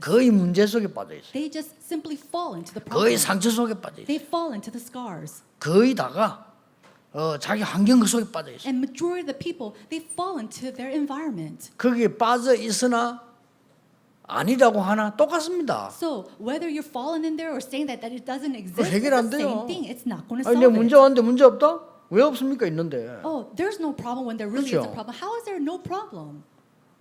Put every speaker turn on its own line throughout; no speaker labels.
거의 문제 속에 빠져 있어요.
They just simply fall into the
거의
problem.
상처 속에 빠져 있어요.
They fall into the scars.
거의 다가 자기 환경 그 속에 빠져 있어요.
And majority of the people, they fall into their environment.
거기에 빠져 있으나 아니라고 하나 똑같습니다.
So whether you're falling in there or saying that it doesn't exist, it's
해결 안
the
돼요.
same thing. It's not going to
아니
solve
내 문제
it.
왔는데 문제 없다? 왜 없습니까? 있는데.
Oh, there's no problem when there really is a
그렇죠.
problem. How is there no problem?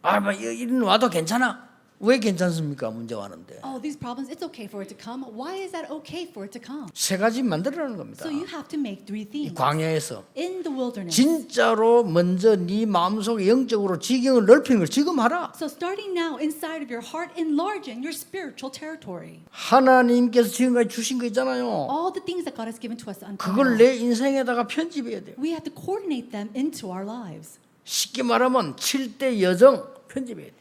뭐 이런 와도 괜찮아. 왜 괜찮습니까? 문제 왔는데.
Oh, these problems, it's okay for it to come. Why is that okay for it to come?
세 가지 만들어라는 겁니다.
So you have to make three
이
things.
광야에서
In the wilderness.
진짜로 먼저 네 마음속에 영적으로 지경을 넓히는 걸 지금 하라.
So starting now inside of your heart, enlarging your spiritual territory.
하나님께서 지금까지 주신 거 있잖아요.
All the things that God has given to us until
그걸
now.
내 인생에다가 편집해야 돼요.
We have to coordinate them into our lives.
쉽게 말하면 7대 여정 편집해야 돼요.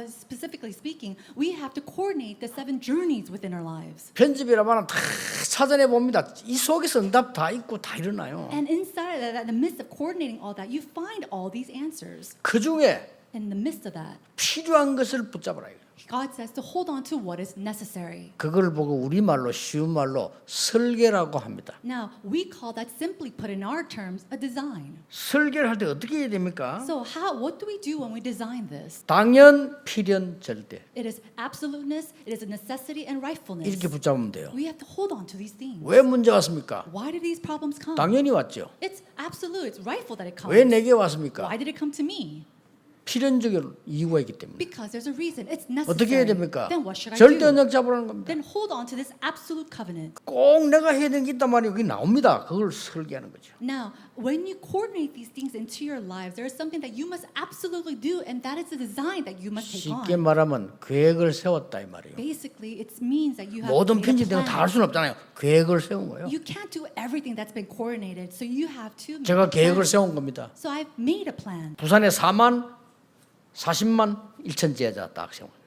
Specifically speaking, we have to coordinate the 7 journeys within our lives.
편집이라면 다 찾아내 봅니다. 이 속에서 응답 다 있고 다 일어나요.
And inside of that, in the midst of coordinating all that, you find all these answers.
그 중에
In the midst of that,
필요한 것을 붙잡으라.
God says to hold on to what is necessary.
그걸 보고 우리말로 쉬운 말로 설계라고 합니다.
Now, we call that, simply put in our terms, a design.
설계를 할 때 어떻게 해야 됩니까?
So what do we do when we design this?
당연, 필연, 절대.
It is absoluteness, it is a necessity, and rightfulness.
이렇게 붙잡으면 돼요.
We have to hold on to these things.
왜 문제 왔습니까?
Why did these problems come?
당연히 왔죠.
It's absolute, it's rightful that it
왜
comes.
내게 왔습니까?
Why did it come to me?
필연적인 이유가 있기 때문에.
Because there's a reason. It's
어떻게 해야
necessary.
됩니까?
Then what should I
절대
do?
언약 잡으라는 겁니다.
Then hold on to this absolute covenant.
꼭 내가 해야 되는 게 있단 말이에요. 그게 나옵니다. 그걸 설계하는 거죠.
Now, when you coordinate these things into your lives, there is something that you must absolutely do, and that is the design that you must take
쉽게
on.
말하면 계획을 세웠다 이 말이에요.
Basically, it means that you have
모든
made a
편집된 거 다 할
plan.
수는 없잖아요. 계획을 세운 거예요.
You can't do everything that's been coordinated, so you have to make
제가
a plan.
계획을 세운 겁니다.
So I've made a plan.
부산에 4만 40만 1천 제자 딱 세운 거예요.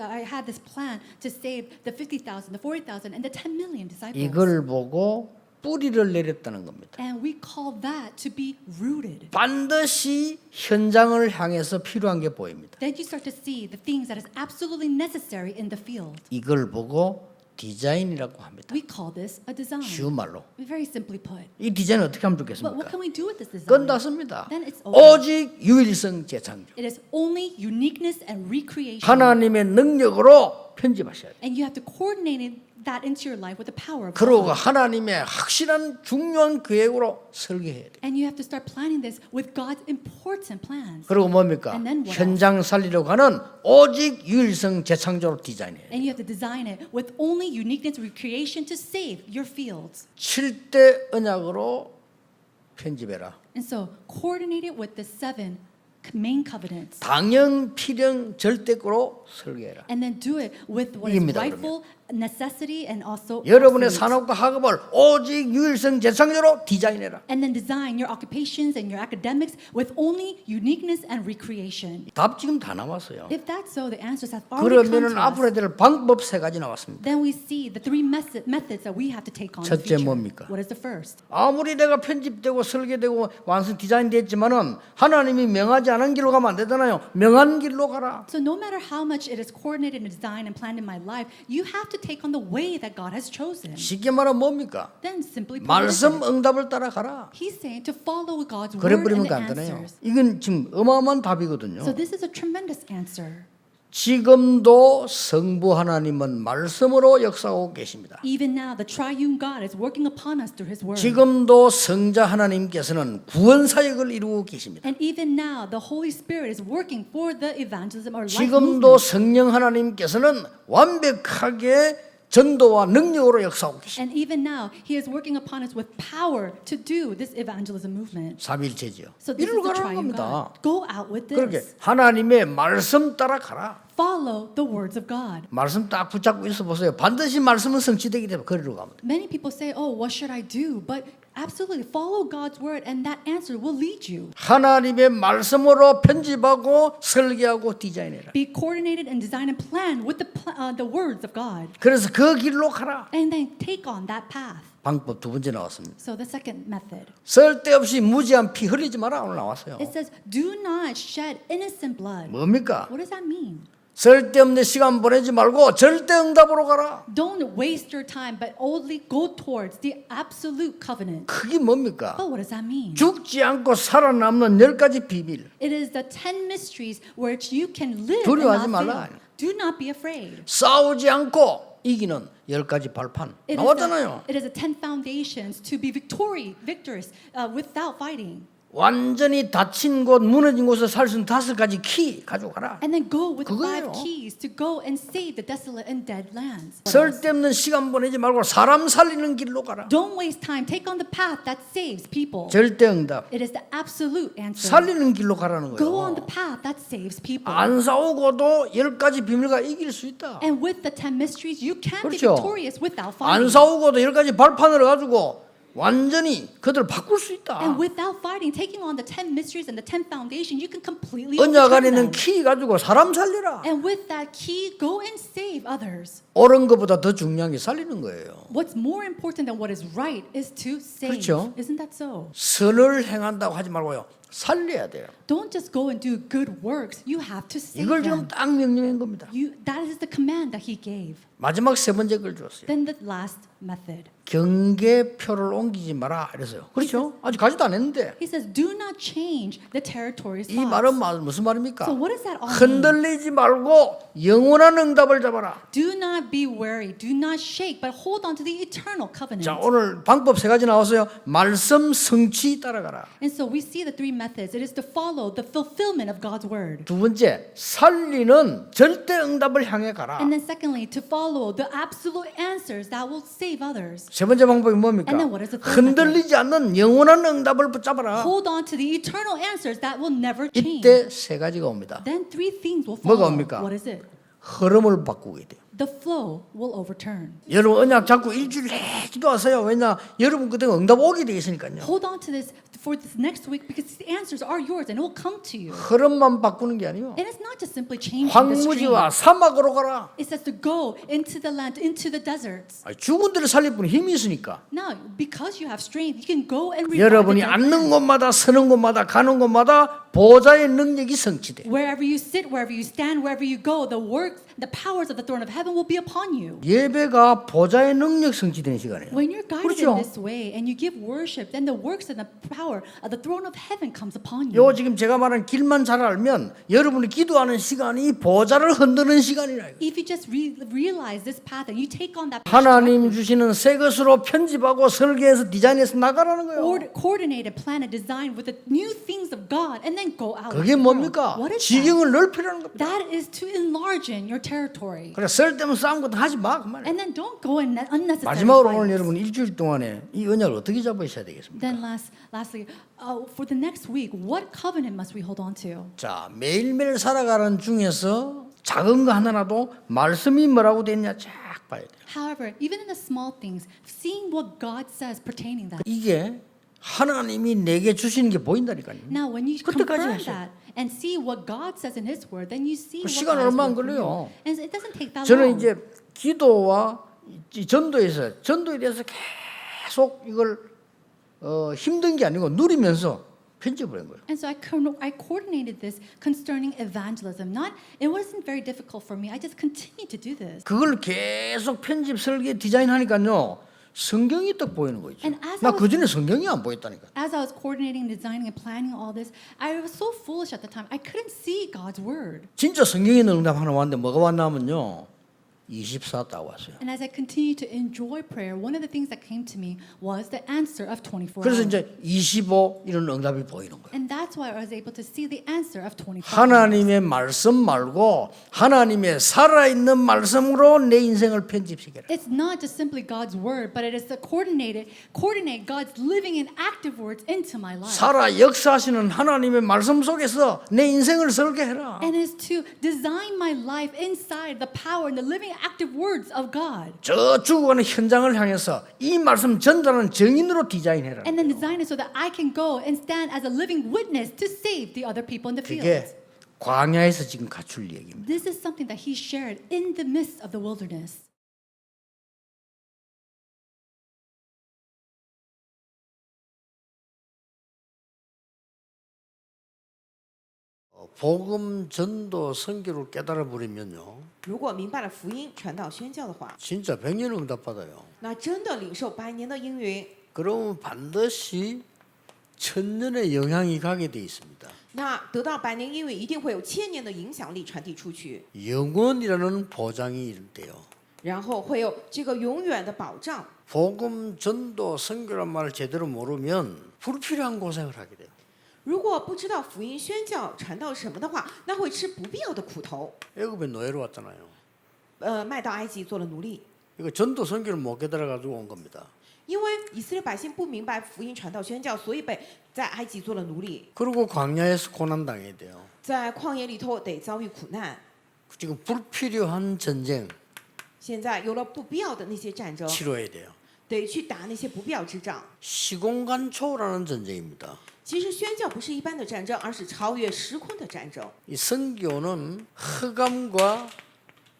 I had this plan to save the 50,000, the 40,000, and the 10 million disciples.
이걸 보고 뿌리를 내렸다는 겁니다.
And we call that to be rooted.
반드시 현장을 향해서 필요한 게 보입니다.
Then you start to see the things that is absolutely necessary in the field.
이걸 보고 디자인이라고 합니다.
We call this a design.
쉬운 말로.
Very simply put.
이 디자인 어떻게 하면
But what
좋겠습니까?
can we do with this design?
끝났습니다.
Then it's over.
오직 유일성 재창조.
It is only uniqueness and recreation.
하나님의 능력으로 편집하셔야 돼요.
And you have to coordinate that into your life with the power of
그러고
God.
하나님의 확실한 중요한 계획으로 설계해야 돼요.
And you have to start planning this with God's important plans.
그리고 뭡니까?
And then what
현장 살리려고 하는 오직 유일성 재창조로 디자인해야 돼요.
And you have to design it with only uniqueness recreation to save your fields.
7대 언약으로 편집해라.
And so coordinate it with the 7 main covenants.
당연, 필연, 절대로 설계해라.
And then do it with what is
이깁니다,
rightful, necessity, and also
여러분의
absolute.
산업과 학업을 오직 유일성 재창조로 디자인해라.
And then design your occupations and your academics with only uniqueness and recreation.
답 지금 다 나왔어요.
If that's so, the answers have already come
그러면은
to
앞으로
us.
될 방법 세 가지 나왔습니다.
Then we see the 3 methods that we have to take on in the
첫째
future.
뭡니까?
What is the first?
아무리 내가 편집되고 설계되고 완성 디자인됐지만은 하나님이 명하지 않은 길로 가면 안 되잖아요. 명한 길로 가라.
So no matter how much it is coordinated and designed and planned in my life, you have to take on the way that God has chosen.
쉽게 말하면 뭡니까?
Then simply put it
말씀
this way.
응답을 따라가라.
He's saying to follow God's
그래
word and
버리면
the
안 되네요.
answers.
이건 지금 어마어마한 답이거든요.
So this is a tremendous answer.
지금도 성부 하나님은 말씀으로 역사하고 계십니다.
Even now, the triune God is working upon us through His word.
지금도 성자 하나님께서는 구원 사역을 이루고 계십니다.
And even now, the Holy Spirit is working for the evangelism or life
지금도
movement.
성령 하나님께서는 완벽하게 전도와 능력으로 역사하고 계십니다.
And even now, He is working upon us with power to do this evangelism movement.
삼일체지요.
So this
이리로
is the
가라는
triune
겁니다.
God. Go out with
그렇게
this.
하나님의 말씀 따라 가라.
Follow the words of God.
말씀 딱 붙잡고 있어 보세요. 반드시 말씀은 성취되기 때문에 거리로 가면 돼요.
Many people say, "Oh, what should I do?" But absolutely follow God's word, and that answer will lead you.
하나님의 말씀으로 편집하고 설계하고 디자인해라.
Be coordinated and design and plan with the words of God,
그래서 그 길로 가라.
and then take on that path.
방법 두 번째 나왔습니다.
So the second method,
쓸데없이 무지한 피 흘리지 마라 오늘 나왔어요.
it says, "Do not shed innocent blood."
뭡니까?
What does that mean?
쓸데없는 시간 보내지 말고 절대 응답으로 가라.
Don't waste your time, but only go towards the absolute covenant.
그게 뭡니까?
But what does that mean?
죽지 않고 살아남는 10가지 비밀.
It is the 10 mysteries which you can live and
두려워하지
not
말라.
fail. Do not be afraid.
싸우지 않고 이기는 10가지 발판. 나왔잖아요.
It is the 10 foundations to be victorious without fighting.
완전히 다친 곳, 무너진 곳에 살 수 있는 5가지 키 가져가라.
And then go with the
그거예요.
5 keys to go and save the desolate and dead lands.
쓸데없는 시간 보내지 말고 사람 살리는 길로 가라.
Don't waste time. Take on the path that saves people.
절대 응답.
It is the absolute answer.
살리는 길로 가라는
Go on the
거예요.
path that saves people.
안 싸우고도 10가지 비밀과 이길 수 있다.
And with the 10 mysteries, you can be
그렇죠.
victorious without
안
fighting.
싸우고도 10가지 발판을 가지고 완전히 그들을 바꿀 수 있다.
And without fighting, taking on the 10 mysteries and the 10 foundation, you can completely
언약 안에
overturn
있는
them.
키 가지고 사람 살리라.
And with that key, go and save others.
옳은 것보다 더 중요한 게 살리는 거예요.
What's more important than what is right is to save.
그렇죠.
Isn't that so?
선을 행한다고 하지 말고요. 살려야 돼요.
Don't just go and do good works. You have to save
이걸
them.
지금 딱 명령한 겁니다.
That is the command that he gave.
마지막 세 번째 걸 줬어요.
Then the last method.
경계표를 옮기지 마라 그랬어요. 그렇죠? 아직 가지도 안 했는데.
He says, do not change the territories.
이 말은 무슨 말입니까?
So what does that all mean?
흔들리지 말고 영원한 응답을 잡아라.
Do not be worried. Do not shake, but hold on to the eternal covenant.
자, 오늘 방법 세 가지 나왔어요. 말씀 성취 따라가라.
And so we see the 3 methods. It is to follow the fulfillment of God's word.
두 번째, 살리는 절대 응답을 향해 가라.
And then secondly, to follow the absolute answers that will save others.
세 번째 방법이 뭡니까?
And then what is the third
흔들리지 않는 영원한 응답을 붙잡아라.
Hold on to the eternal answers that will never change.
이때 세 가지가 옵니다.
Then 3 things will
뭐가
follow.
옵니까?
What is it?
흐름을 바꾸게 돼요.
The flow will overturn.
여러분 언약 잡고 일주일 내내 기도하세요. 왜냐? 여러분 그때 응답 오게 돼 있으니까요.
Hold on to this for this next week because the answers are yours and it will come to you.
흐름만 바꾸는 게 아니에요.
And it's not just simply changing the stream.
황무지와 사막으로 가라.
It says to go into the land, into the deserts.
죽은 데를 살릴 뿐 힘이 있으니까.
Now, because you have strength, you can go and revive
여러분이
the dead
앉는
land.
곳마다 서는 곳마다 가는 곳마다 보좌의 능력이 성취돼.
Wherever you sit, wherever you stand, wherever you go, the works, the powers of the throne of heaven will be upon you.
예배가 보좌의 능력 성취되는 시간이에요.
When you're guided
그렇죠?
in this way and you give worship, then the works and the power of the throne of heaven comes upon you.
요 지금 제가 말한 길만 잘 알면 여러분이 기도하는 시간이 보좌를 흔드는 시간이라요.
If you just realize this path and you take on that
하나님 주시는 새 것으로 편집하고 설계해서 디자인해서 나가라는 거예요.
coordinated, planned, designed with the new things of God, and then go out.
그게
into the world.
뭡니까?
What is that?
지경을 넓히라는 겁니다.
That is to enlarge in your territory.
그래 쓸데없는 싸움 같은 거 하지 마 그만해.
And then don't go in unnecessary
마지막으로 오늘
fights.
여러분 일주일 동안에 이 언약을 어떻게 잡으셔야 되겠습니까?
Then lastly, for the next week, what covenant must we hold on to?
자, 매일매일 살아가는 중에서 작은 거 하나라도 말씀이 뭐라고 됐냐 쫙 봐야 돼요.
However, even in the small things, seeing what God says pertaining that.
이게 하나님이 내게 주시는 게 보인다니까요.
Now, when you
그때까지
confirm
하세요.
that and see what God says in His Word, then you see what
시간
God has
얼마 안
for you.
걸려요.
And it doesn't take that
저는
long.
이제 기도와 이 전도에 대해서 계속 이걸 힘든 게 아니고 누리면서 편집을 한 거예요.
And so I coordinated this concerning evangelism. It wasn't very difficult for me. I just continued to do this.
그걸 계속 편집, 설계, 디자인하니까요. 성경이 딱 보이는 거죠.
And as
나
I was-
그전에 성경이 안 보였다니까.
As I was coordinating, designing, and planning all this, I was so foolish at the time. I couldn't see God's Word.
진짜 성경에 있는 응답 하나 왔는데 뭐가 왔냐면요. 24 딱 왔어요.
And as I continued to enjoy prayer, one of the things that came to me was the answer of 24
그래서
hours.
이제 25 이런 응답이 보이는 거예요.
And that's why I was able to see the answer of 24 hours.
하나님의 말씀 말고 하나님의 살아있는 말씀으로 내 인생을 편집시켜라.
It's not just simply God's word, but it is to coordinate God's living and active words into my life.
살아 역사하시는 하나님의 말씀 속에서 내 인생을 설계해라.
And is to design my life inside the power and the living active words of God.
저 죽어가는 현장을 향해서 이 말씀 전달하는 증인으로 디자인해라.
And then design it so that I can go and stand as a living witness to save the other people in the fields.
그게 광야에서 지금 갖출 얘기입니다.
This is something that he shared in the midst of the wilderness.
복음 전도 선교를 깨달아 버리면요,
如果明白了福音传道宣教的话，
진짜 100년 응답 받아요.
那真的领受100年的应允，
그러면 반드시 천년의 영향이 가게 돼 있습니다.
那得到100年应允一定会有1000年的影响力传递出去，
영원이라는 보장이 있대요.
然后会有这个永远的保障。
복음 전도 선교란 말을 제대로 모르면 불필요한 고생을 하게 돼요.
如果不知道福音宣教传道什么的话，那会吃不必要的苦头。
애굽에 노예로 왔잖아요.
卖到埃及做了奴隶，
이거 전도 선교를 못 깨달아 가지고 온 겁니다.
因为以色列百姓不明白福音传道宣教，所以被在埃及做了奴隶，
그리고 광야에서 고난 당해야 돼요.
在旷野里头得遭遇苦难。
지금 불필요한 전쟁
现在有了不必要的那些战争，
치러야 돼요.
得去打那些不必要之仗。
시공간 초월하는 전쟁입니다.
其实宣教不是一般的战争，而是超越时空的战争。
이 선교는 흑암과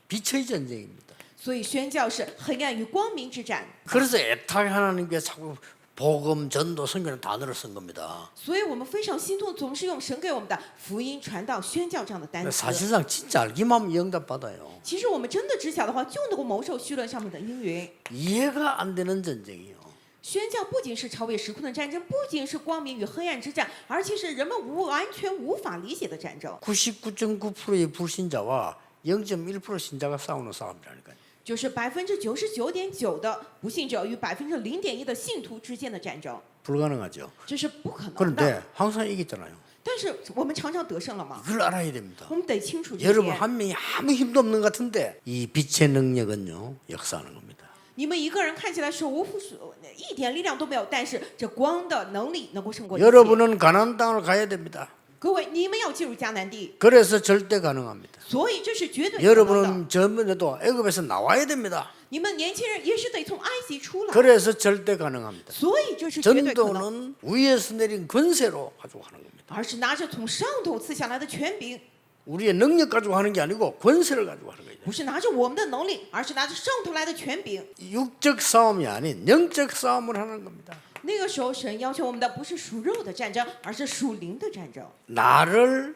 빛의 전쟁입니다.
所以宣教是黑暗与光明之战。
그래서 애타게 하나님께 자꾸 복음, 전도, 선교는 단어를 쓴 겁니다.
所以我们非常心痛，总是用神给我们的福音传道、宣教这样的单词。
사실상 진짜 알기만 하면 영답 받아요.
其实我们真的知晓的话，就能够蒙受绪论上面的应允。
이해가 안 되는 전쟁이요.
宣教不仅是超越时空的战争，不仅是光明与黑暗之战，而且是人们完全无法理解的战争。
99.9%의 불신자와 0.1% 신자가 싸우는 싸움이라니까요.
就是99.9%的不信者与0.1%的信徒之间的战争，
불가능하죠.
这是不可能的。
그런데 항상 이겼잖아요.
但是我们常常得胜了嘛，
이걸 알아야 됩니다.
我们得清楚这一
여러분
点。
한 명이 아무 힘도 없는 것 같은데 이 빛의 능력은요, 역사하는 겁니다.
你们一个人看起来手无缚手，一点力量都没有，但是这光的能力能够胜过一切。
여러분은 가나안 땅을 가야 됩니다.
各位，你们要进入迦南地，
그래서 절대 가능합니다.
所以这是绝对可能的。
여러분은 젊은이도 애굽에서 나와야 됩니다.
你们年轻人也是得从埃及出来，
그래서 절대 가능합니다.
所以这是绝对可能，
전도는 위에서 내린 권세로 가지고 하는 겁니다.
而是拿着从上头赐下来的权柄，
우리의 능력 가지고 하는 게 아니고 권세를 가지고 하는 거예요.
不是拿着我们的能力，而是拿着上头来的权柄。
육적 싸움이 아닌 영적 싸움을 하는 겁니다.
那个时候，神要求我们的不是属肉的战争，而是属灵的战争。
나를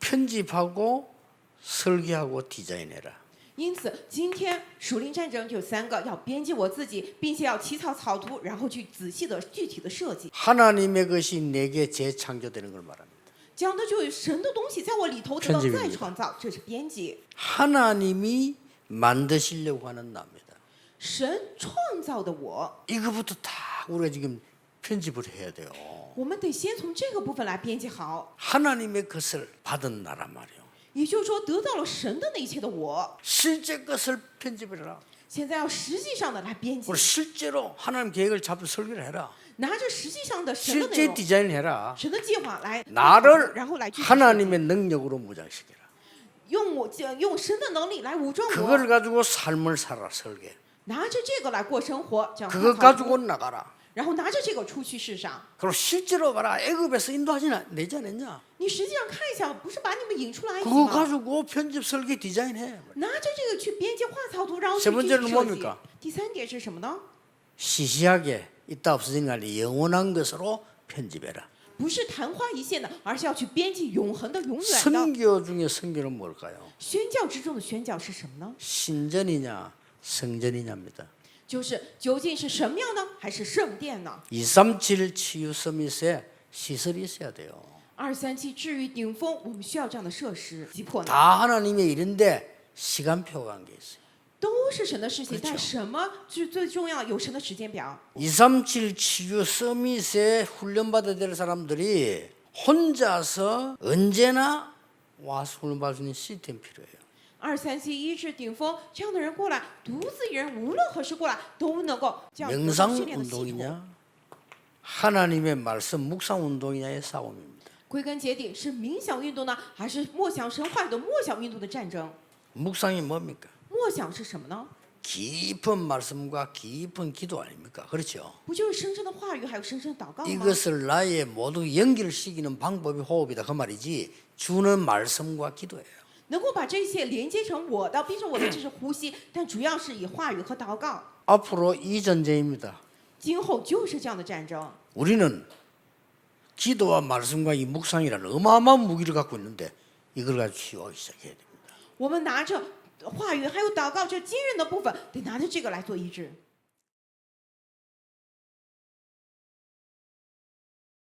편집하고 설계하고 디자인해라.
因此，今天属灵战争就有3个：要编辑我自己，并且要起草草图，然后去仔细的、具体的设计。
하나님의 것이 내게 재창조되는 걸 말합니다.
讲的就有神的东西在我里头得到
편집입니다.
再创造，这是编辑。
하나님이 만드시려고 하는 나입니다.
神创造的我，
이거부터 다 우리가 지금 편집을 해야 돼요.
我们得先从这个部分来编辑好。
하나님의 것을 받은 나란 말이에요.
也就是说，得到了神的那一切的我，
실제 것을 편집해라.
现在要实际上的来编辑
그리고 ， 실제로 하나님 계획을 잡고 설계를 해라.
拿着实际上的神的内
실제
容、
디자인을 해라.
神的计划来，
나를
然后来具体
하나님의 능력으로 무장시켜라.
用神的能力来武装
그걸
我，
가지고 삶을 살아 설계.
拿着这个来过生活，这样
그거
创造
가지고 나가라.
然后拿着这个出去世上。
그리고 실제로 봐라. 애굽에서 인도하지 내지 않았냐?
你实际上看一下，不是把你们引出来埃及
그거
吗？
가지고 편집 설계 디자인해.
拿着这个去编辑画草图，然后去
세
具体
번째는
设计
뭡니까 。
第3点是什么呢？
시시하게 있다 없어진 게 아니라 영원한 것으로 편집해라.
不是昙花一现的，而是要去编辑永恒的、永远的。
선교 중에 선교는 뭘까요?
宣教之中的宣教是什么呢？
신전이냐 성전이냐입니다.
就是究竟是神庙呢，还是圣殿呢？
237 치유 서밋에 시설이 있어야 돼요.
237治愈顶峰，我们需要这样的设施。急迫呢，
다 하나님의 일인데 시간표가 한 게 있어요.
都是神的事情，
그렇죠
但什么是最重要？有神的时间表。
237 치유 서밋에 훈련받아야 될 사람들이 혼자서 언제나 와서 훈련받을 수 있는 시스템 필요해요.
237医治顶峰，这样的人过来，独自一人无论何时过来都能够这样得到
명상
训练的系统。
운동이냐 하나님의 말씀 묵상 운동이냐의 싸움입니다.
归根结底是冥想运动呢，还是默想神话语的默想运动的战争？
묵상이 뭡니까?
默想是什么呢？
깊은 말씀과 깊은 기도 아닙니까? 그렇죠?
不就是深深的话语，还有深深的祷告吗？
이것을 나의 모두 연결시키는 방법이 호흡이다 그 말이지 주는 말씀과 기도예요.
能够把这些连接成我的，变成我的，这是呼吸，但主要是以话语和祷告。
앞으로 이 전쟁입니다.
今后就是这样的战争。
우리는 기도와 말씀과 이 묵상이라는 어마어마한 무기를 갖고 있는데 이걸 가지고 치유하기 시작해야 됩니다.
我们拿着话语还有祷告这坚韧的部分，得拿着这个来做医治。